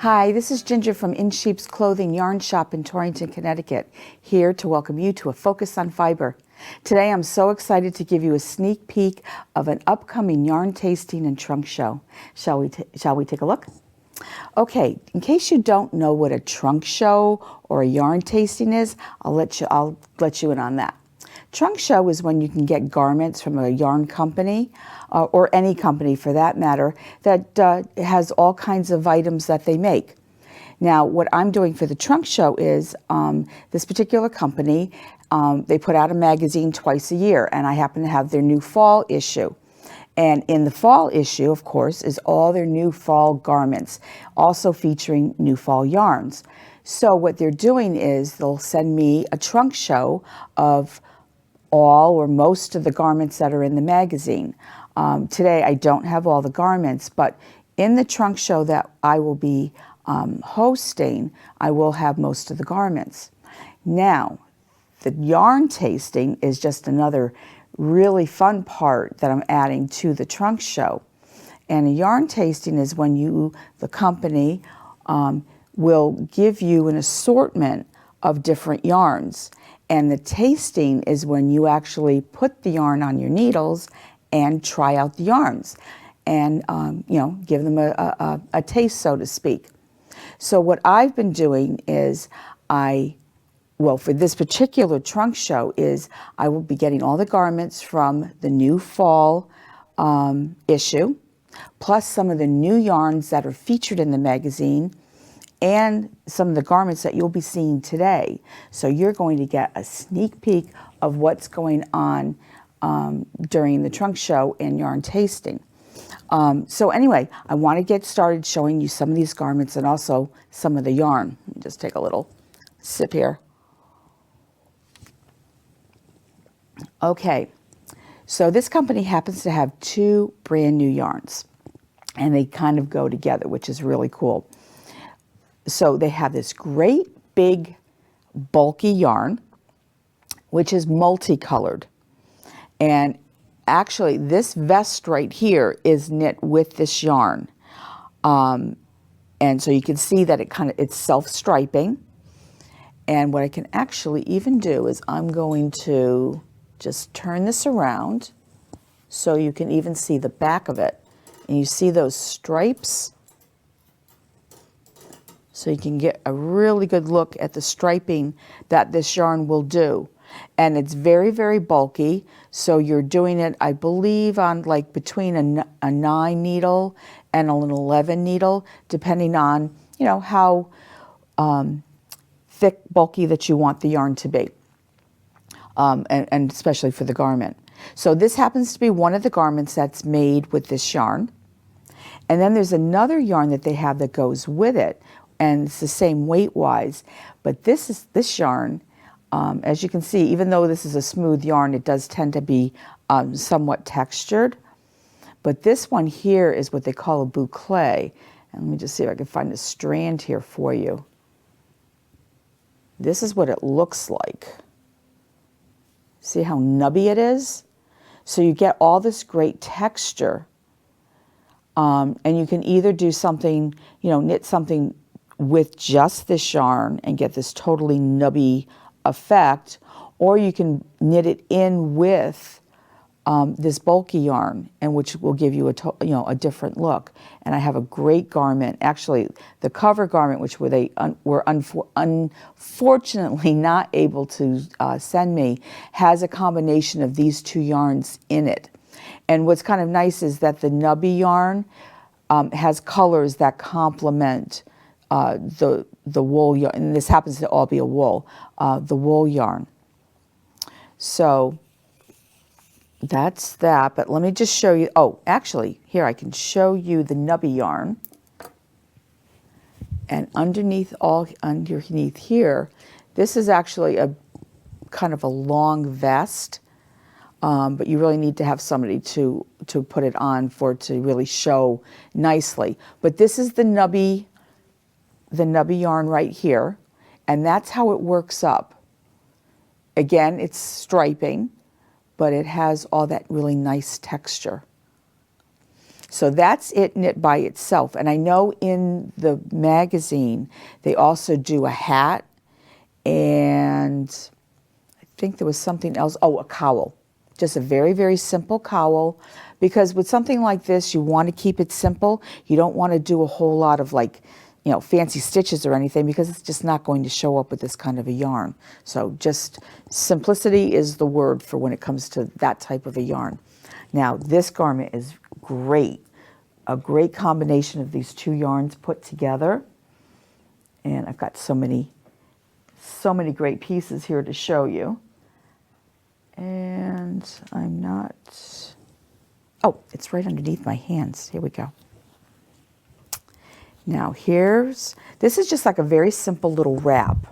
Hi, this is Ginger from In Sheep's Clothing Yarn Shop in Torrington, Connecticut, here to welcome you to A Focus on Fiber. Today I'm so excited to give you a sneak peek of an upcoming yarn tasting and trunk show. Shall we take a look? Okay, in case you don't know what a trunk show or a yarn tasting is, I'll let you in on that. Trunk show is when you can get garments from a yarn company, or any company for that matter, that has all kinds of items that they make. Now, what I'm doing for the trunk show is this particular company, they put out a magazine twice a year, and I happen to have their new fall issue. And in the fall issue, of course, is all their new fall garments, also featuring new fall yarns. So what they're doing is they'll send me a trunk show of all or most of the garments that are in the magazine. Today I don't have all the garments, but in the trunk show that I will be hosting, I will have most of the garments. Now, the yarn tasting is just another really fun part that I'm adding to the trunk show. And a yarn tasting is when the company, will give you an assortment of different yarns. And the tasting is when you actually put the yarn on your needles and try out the yarns and, give them a taste, so to speak. So what I've been doing is for this particular trunk show is I will be getting all the garments from the new fall issue, plus some of the new yarns that are featured in the magazine, and some of the garments that you'll be seeing today. So you're going to get a sneak peek of what's going on during the trunk show and yarn tasting. So anyway, I want to get started showing you some of these garments and also some of the yarn. Let me just take a little sip here. Okay, so this company happens to have two brand new yarns, and they kind of go together, which is really cool. So they have this great big bulky yarn, which is multicolored. And actually this vest right here is knit with this yarn. And so you can see that it's self-striping. And what I can actually even do is I'm going to just turn this around so you can even see the back of it. And you see those stripes? So you can get a really good look at the striping that this yarn will do. And it's very, very bulky. So you're doing it, I believe, on like between a 9 needle and an 11 needle, depending on, how thick, bulky that you want the yarn to be. And especially for the garment. So this happens to be one of the garments that's made with this yarn. And then there's another yarn that they have that goes with it, and it's the same weight-wise. But this yarn, as you can see, even though this is a smooth yarn, it does tend to be somewhat textured. But this one here is what they call a boucle. And let me just see if I can find a strand here for you. This is what it looks like. See how nubby it is? So you get all this great texture. And you can either do something, knit something with just this yarn and get this totally nubby effect, or you can knit it in with this bulky yarn, and which will give you a different look. And I have a great garment. Actually, the cover garment, which were unfortunately not able to send me, has a combination of these two yarns in it. And what's kind of nice is that the nubby yarn has colors that complement the wool yarn, and this happens to all be a wool, the wool yarn. So that's that, but let me just show you, actually, here I can show you the nubby yarn. And underneath here, this is actually a kind of a long vest, but you really need to have somebody to put it on for it to really show nicely. But this is the nubby yarn right here, and that's how it works up. Again, it's striping, but it has all that really nice texture. So that's it knit by itself. And I know in the magazine, they also do a hat, and I think there was something else. Oh, a cowl. Just a very, very simple cowl, because with something like this, you want to keep it simple. You don't want to do a whole lot of like, you know, fancy stitches or anything, because it's just not going to show up with this kind of a yarn. So just simplicity is the word for when it comes to that type of a yarn. Now, this garment is great. A great combination of these two yarns put together. And I've got so many great pieces here to show you. And I'm not, oh, it's right underneath my hands. Here we go. Now this is just like a very simple little wrap.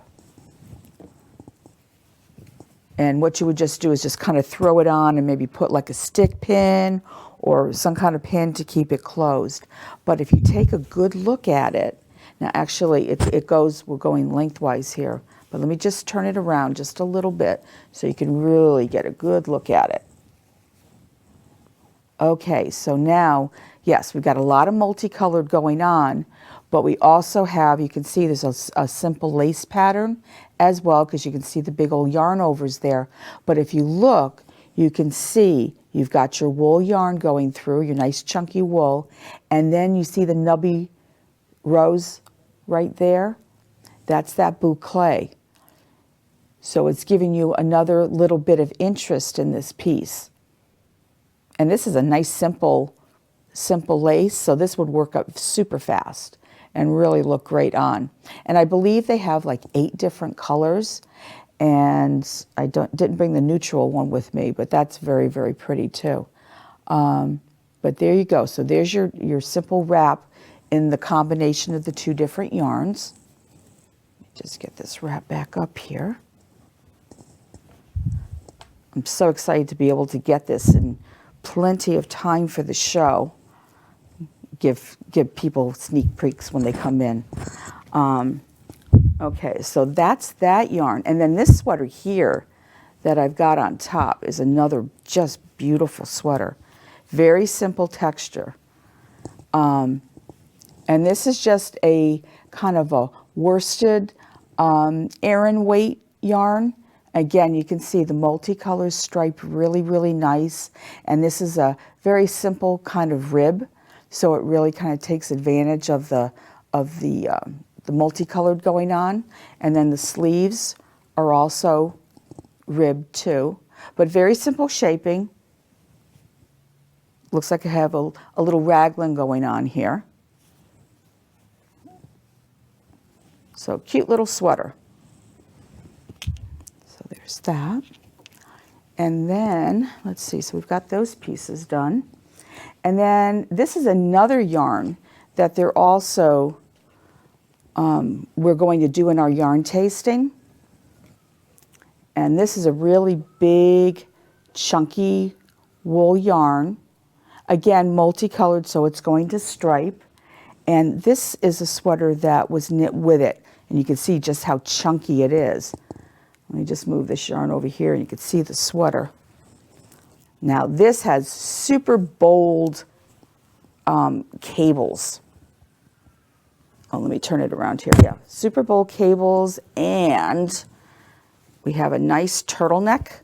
And what you would just do is just kind of throw it on and maybe put like a stick pin or some kind of pin to keep it closed. But if you take a good look at it, now actually we're going lengthwise here, but let me just turn it around just a little bit so you can really get a good look at it. Okay, so now, yes, we've got a lot of multicolored going on, but we also have, you can see there's a simple lace pattern as well, because you can see the big old yarn overs there. But if you look, you can see you've got your wool yarn going through, your nice chunky wool, and then you see the nubby rows right there. That's that boucle. So it's giving you another little bit of interest in this piece. And this is a nice simple lace, so this would work up super fast and really look great on. And I believe they have like 8 different colors, and I didn't bring the neutral one with me, but that's very, very pretty too. But there you go. So there's your simple wrap in the combination of the 2 different yarns. Just get this wrap back up here. I'm so excited to be able to get this in plenty of time for the show. Give people sneak peeks when they come in. Okay, so that's that yarn. And then this sweater here that I've got on top is another just beautiful sweater. Very simple texture. And this is just a kind of a worsted Aran weight yarn. Again, you can see the multicolor stripe really, really nice. And this is a very simple kind of rib. So it really kind of takes advantage of the multicolored going on. And then the sleeves are also ribbed too. But very simple shaping. Looks like I have a little raglan going on here. So cute little sweater. So there's that. And then, let's see, so we've got those pieces done. And then this is another yarn that they're also, we're going to do in our yarn tasting. And this is a really big, chunky wool yarn. Again, multicolored, so it's going to stripe. And this is a sweater that was knit with it. And you can see just how chunky it is. Let me just move this yarn over here and you can see the sweater. Now this has super bold cables. Oh, let me turn it around here. Yeah, super bold cables, and we have a nice turtleneck.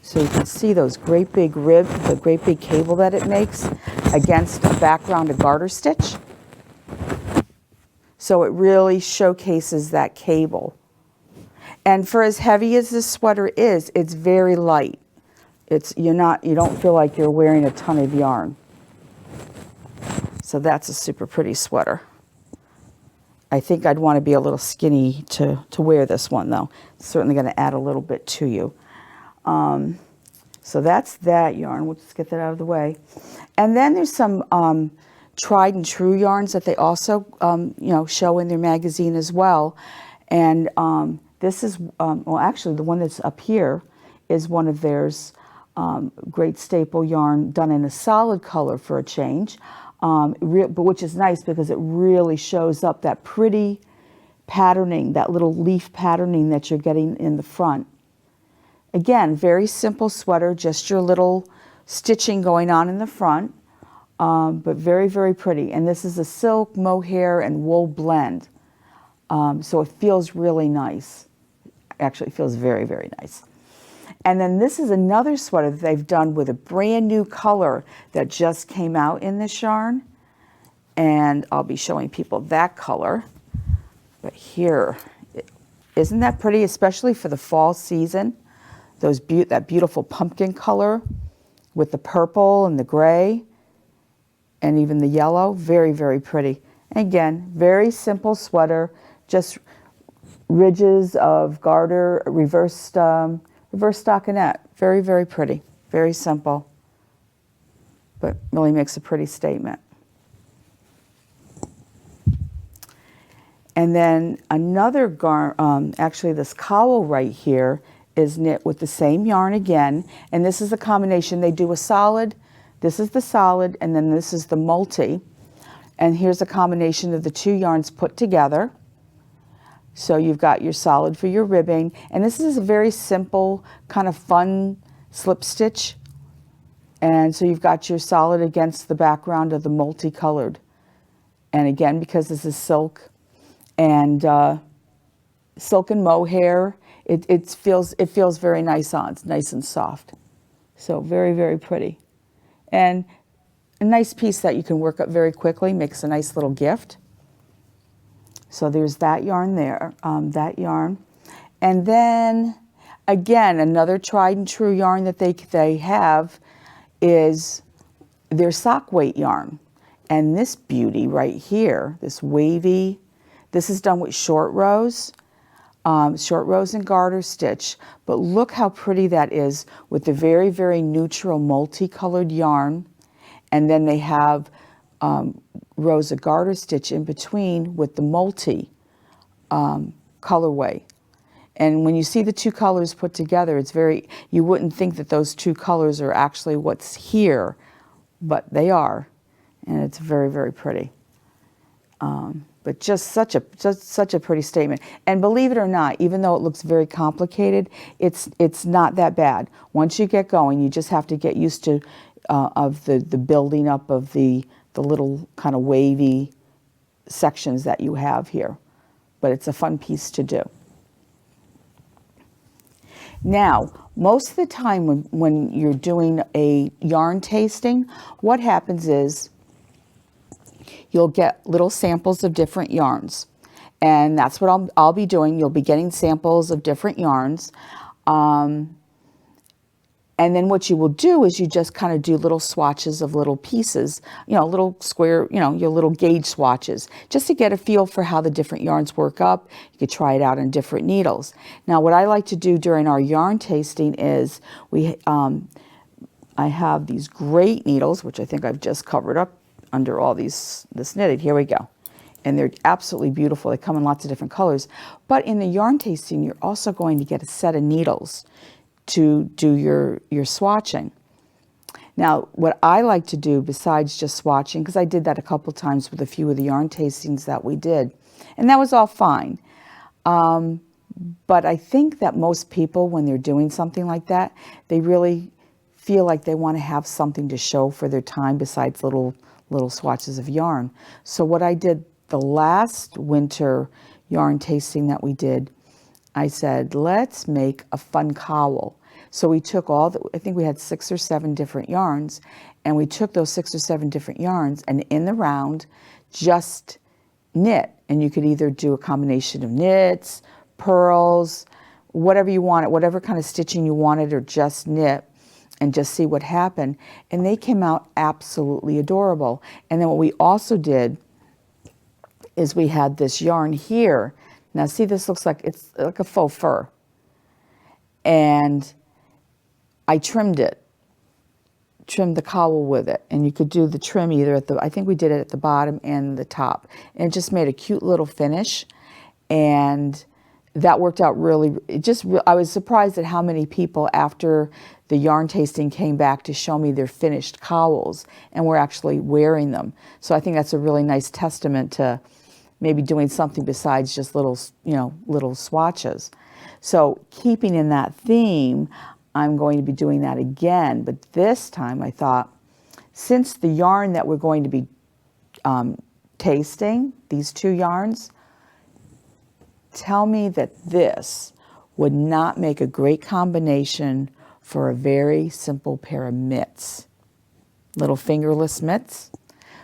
So you can see those great big ribs, the great big cable that it makes against a background of garter stitch. So it really showcases that cable. And for as heavy as this sweater is, it's very light. You don't feel like you're wearing a ton of yarn. So that's a super pretty sweater. I think I'd want to be a little skinny to wear this one though. It's certainly going to add a little bit to you. So that's that yarn. We'll just get that out of the way. And then there's some tried and true yarns that they also show in their magazine as well. And this is, well actually the one that's up here is one of theirs. Great staple yarn done in a solid color for a change, but which is nice because it really shows up that pretty patterning, that little leaf patterning that you're getting in the front. Again, very simple sweater, just your little stitching going on in the front. but very, very pretty. And this is a silk, mohair, and wool blend. So it feels really nice. Actually, it feels very, very nice. And then this is another sweater that they've done with a brand new color that just came out in this yarn. And I'll be showing people that color. But here, isn't that pretty, especially for the fall season? That beautiful pumpkin color with the purple and the gray and even the yellow. Very, very pretty. And again, very simple sweater, just ridges of garter, reverse stockinette. Very, very pretty. Very simple, but really makes a pretty statement. And then another actually this cowl right here is knit with the same yarn again. And this is a combination. They do a solid, this is the solid, and then this is the multi. And here's a combination of the two yarns put together. So you've got your solid for your ribbing. And this is a very simple, kind of fun slip stitch. And so you've got your solid against the background of the multicolored. And again, because this is silk and mohair, it feels very nice on. It's nice and soft. So very, very pretty. And a nice piece that you can work up very quickly, makes a nice little gift. So there's that yarn there, that yarn. And then, again, another tried and true yarn that they have is their sock weight yarn. And this beauty right here, this wavy, this is done with short rows and garter stitch. But look how pretty that is with the very, very neutral multicolored yarn. And then they have rows of garter stitch in between with the multi colorway. And when you see the two colors put together, you wouldn't think that those two colors are actually what's here, but they are. And it's very, very pretty. But just such a pretty statement. And believe it or not, even though it looks very complicated, it's not that bad. Once you get going, you just have to get used to of the building up of the little kind of wavy sections that you have here. But it's a fun piece to do. Now, most of the time when you're doing a yarn tasting, what happens is you'll get little samples of different yarns. And that's what I'll be doing. You'll be getting samples of different yarns. And then what you will do is you just kind of do little swatches of little pieces, little square, your little gauge swatches, just to get a feel for how the different yarns work up. You could try it out on different needles. Now, what I like to do during our yarn tasting is I have these great needles, which I think I've just covered up under all this knitted. Here we go. And they're absolutely beautiful. They come in lots of different colors. But in the yarn tasting, you're also going to get a set of needles to do your swatching. Now, what I like to do besides just swatching, because I did that a couple times with a few of the yarn tastings that we did, and that was all fine. But I think that most people, when they're doing something like that, they really feel like they want to have something to show for their time besides little swatches of yarn. So what I did the last winter yarn tasting that we did, I said, let's make a fun cowl. So we took I think we had 6 or 7 different yarns, and we took those 6 or 7 different yarns and in the round just knit. And you could either do a combination of knits, pearls, whatever you wanted, whatever kind of stitching you wanted, or just knit and just see what happened. And they came out absolutely adorable. And then what we also did is we had this yarn here. Now see, this looks like it's like a faux fur. And I trimmed the cowl with it. And you could do the trim either I think we did it at the bottom and the top. And it just made a cute little finish. And that worked out really, I was surprised at how many people after the yarn tasting came back to show me their finished cowls and were actually wearing them. So I think that's a really nice testament to maybe doing something besides just little swatches. So keeping in that theme, I'm going to be doing that again, but this time I thought since the yarn that we're going to be tasting, these two yarns, tell me that this would not make a great combination for a very simple pair of mitts, little fingerless mitts.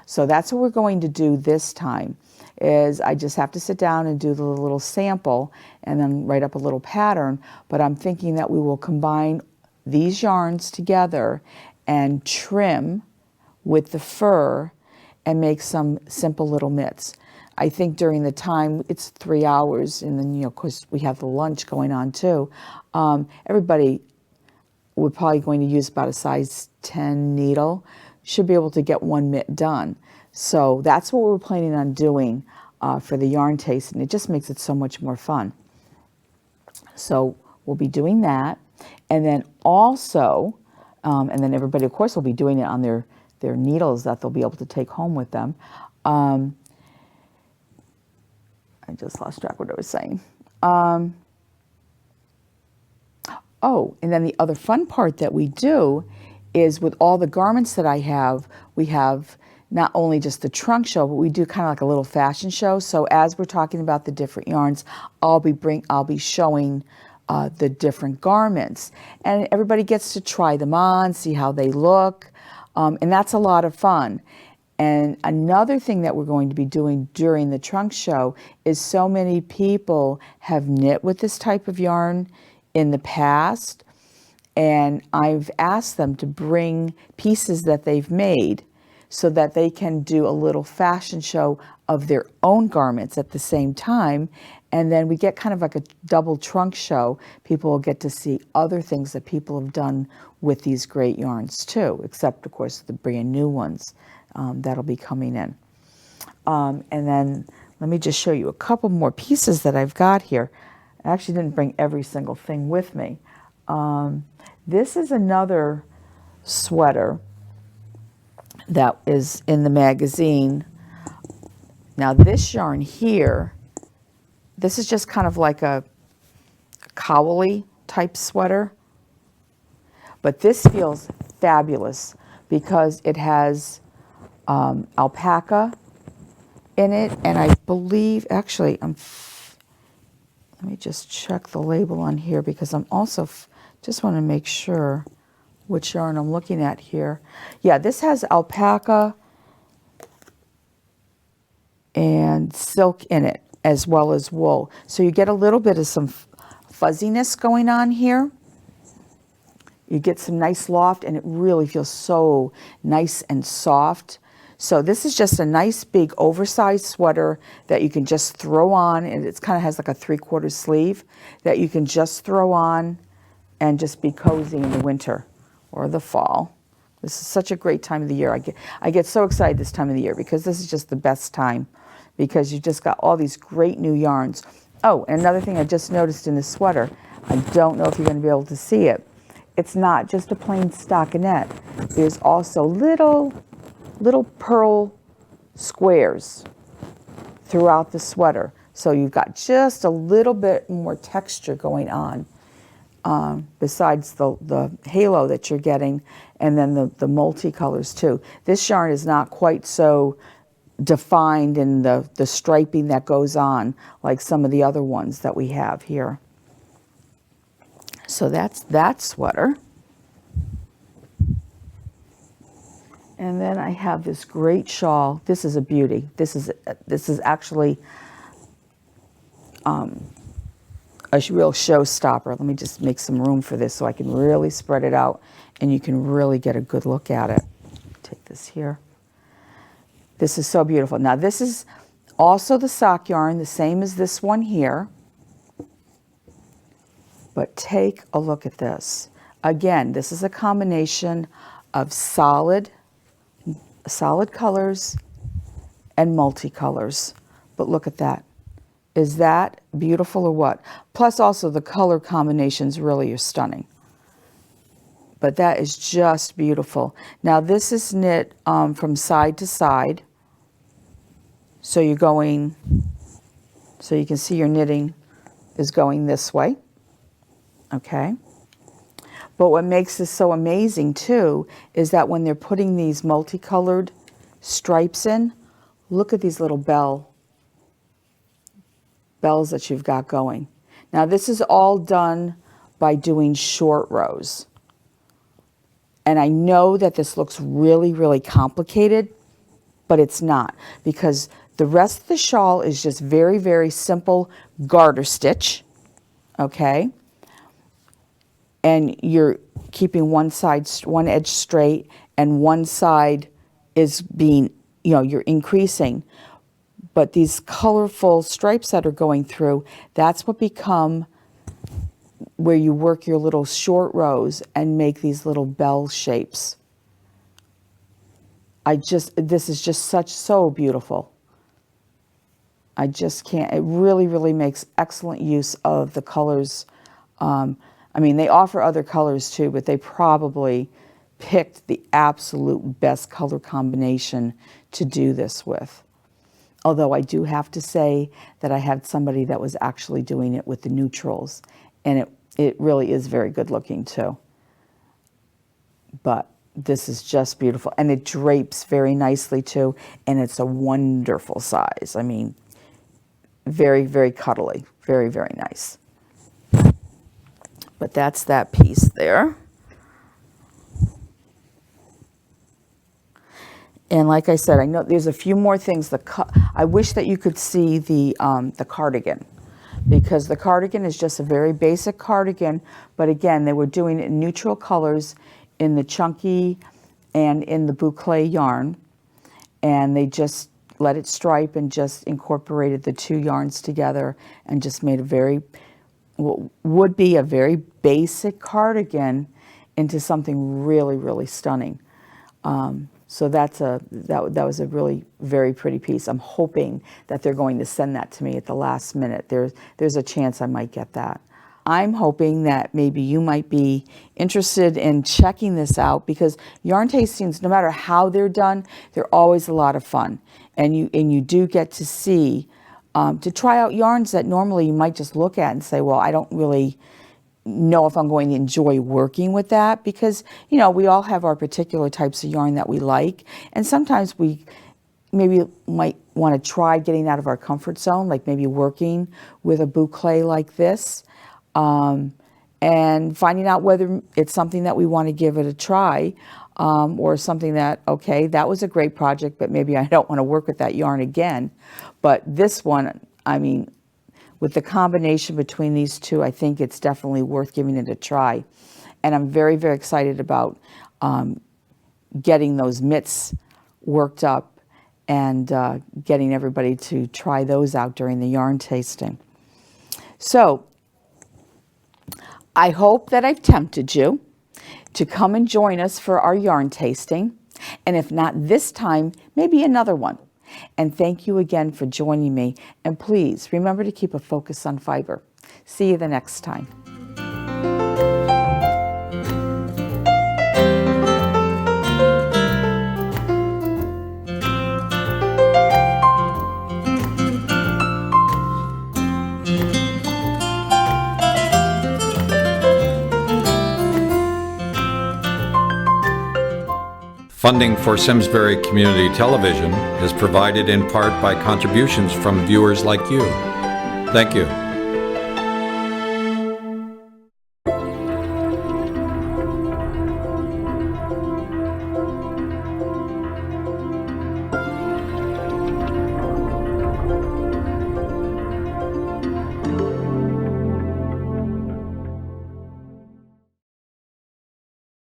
So that's what we're going to do this time, is I just have to sit down and do the little sample and then write up a little pattern. But I'm thinking that we will combine these yarns together and trim with the fur and make some simple little mitts. I think during the time, it's 3 hours, and then, of course, we have the lunch going on too. Everybody, we're probably going to use about a size 10 needle. Should be able to get one mitt done. So that's what we're planning on doing for the yarn taste, and it just makes it so much more fun. So we'll be doing that, and then also, and then everybody, of course, will be doing it on their needles that they'll be able to take home with them. I just lost track of what I was saying. Oh, and then the other fun part that we do is with all the garments that I have, we have not only just the trunk show, but we do kind of like a little fashion show. So as we're talking about the different yarns, I'll be showing the different garments, and everybody gets to try them on, see how they look, and that's a lot of fun. And another thing that we're going to be doing during the trunk show is so many people have knit with this type of yarn in the past, and I've asked them to bring pieces that they've made so that they can do a little fashion show of their own garments at the same time. And then we get kind of like a double trunk show. People will get to see other things that people have done with these great yarns too, except of course the brand new ones that'll be coming in. And then let me just show you a couple more pieces that I've got here. I actually didn't bring every single thing with me. This is another sweater that is in the magazine. Now this yarn here, this is just kind of like a cowl-y type sweater, but this feels fabulous because it has alpaca in it, and I believe, actually, let me just check the label on here because I'm also, just want to make sure which yarn I'm looking at here. Yeah, this has alpaca and silk in it, as well as wool. So you get a little bit of some fuzziness going on here. You get some nice loft, and it really feels so nice and soft. So this is just a nice big oversized sweater that you can just throw on, and it kind of has like a 3/4 sleeve that you can just throw on and just be cozy in the winter or the fall. This is such a great time of the year. I get so excited this time of the year because this is just the best time, because you just got all these great new yarns. Oh, and another thing I just noticed in this sweater, I don't know if you're going to be able to see it. It's not just a plain stockinette. There's also little pearl squares throughout the sweater. So you've got just a little bit more texture going on, besides the halo that you're getting, and then the multicolors too. This yarn is not quite so defined in the striping that goes on like some of the other ones that we have here. So that's that sweater. And then I have this great shawl. This is a beauty. This is actually a real showstopper. Let me just make some room for this so I can really spread it out and you can really get a good look at it. Take this here. This is so beautiful. Now this is also the sock yarn, the same as this one here. But take a look at this. Again, this is a combination of solid colors and multicolors. But look at that. Is that beautiful or what? Plus also the color combinations really are stunning. But that is just beautiful. Now this is knit from side to side. So you're going, so you can see your knitting is going this way. Okay. But what makes this so amazing too is that when they're putting these multicolored stripes in, look at these little bells that you've got going. Now this is all done by doing short rows. And I know that this looks really, really complicated, but it's not, because the rest of the shawl is just very, very simple garter stitch, okay? And you're keeping one edge straight, and one side is being, you're increasing. But these colorful stripes that are going through, that's what become where you work your little short rows and make these little bell shapes. This is just so beautiful. I just can't, it really, really makes excellent use of the colors. I mean, they offer other colors too, but they probably picked the absolute best color combination to do this with. Although I do have to say that I had somebody that was actually doing it with the neutrals, and it really is very good looking too. But this is just beautiful, and it drapes very nicely too, and it's a wonderful size. I mean, very, very cuddly, very, very nice. But that's that piece there. And like I said, I know there's a few more things. I wish that you could see the cardigan, because the cardigan is just a very basic cardigan. But again, they were doing it in neutral colors in the chunky and in the boucle yarn. And they just let it stripe and just incorporated the two yarns together and just made what would be a very basic cardigan into something really, really stunning. So that was a really very pretty piece. I'm hoping that they're going to send that to me at the last minute. There's a chance I might get that. I'm hoping that maybe you might be interested in checking this out, because yarn tastings, no matter how they're done, they're always a lot of fun. And you do get to see, to try out yarns that normally you might just look at and say, well, I don't really know if I'm going to enjoy working with that, because, we all have our particular types of yarn that we like. And sometimes we maybe might want to try getting out of our comfort zone, like maybe working with a boucle like this, and finding out whether it's something that we want to give it a try, or something that, okay, that was a great project, but maybe I don't want to work with that yarn again. But this one, I mean, with the combination between these two, I think it's definitely worth giving it a try. And I'm very, very excited about getting those mitts worked up and getting everybody to try those out during the yarn tasting. So I hope that I've tempted you to come and join us for our yarn tasting. And if not this time, maybe another one. And thank you again for joining me. And please remember to keep a focus on fiber. See you the next time. Funding for Simsbury Community Television is provided in part by contributions from viewers like you. Thank you.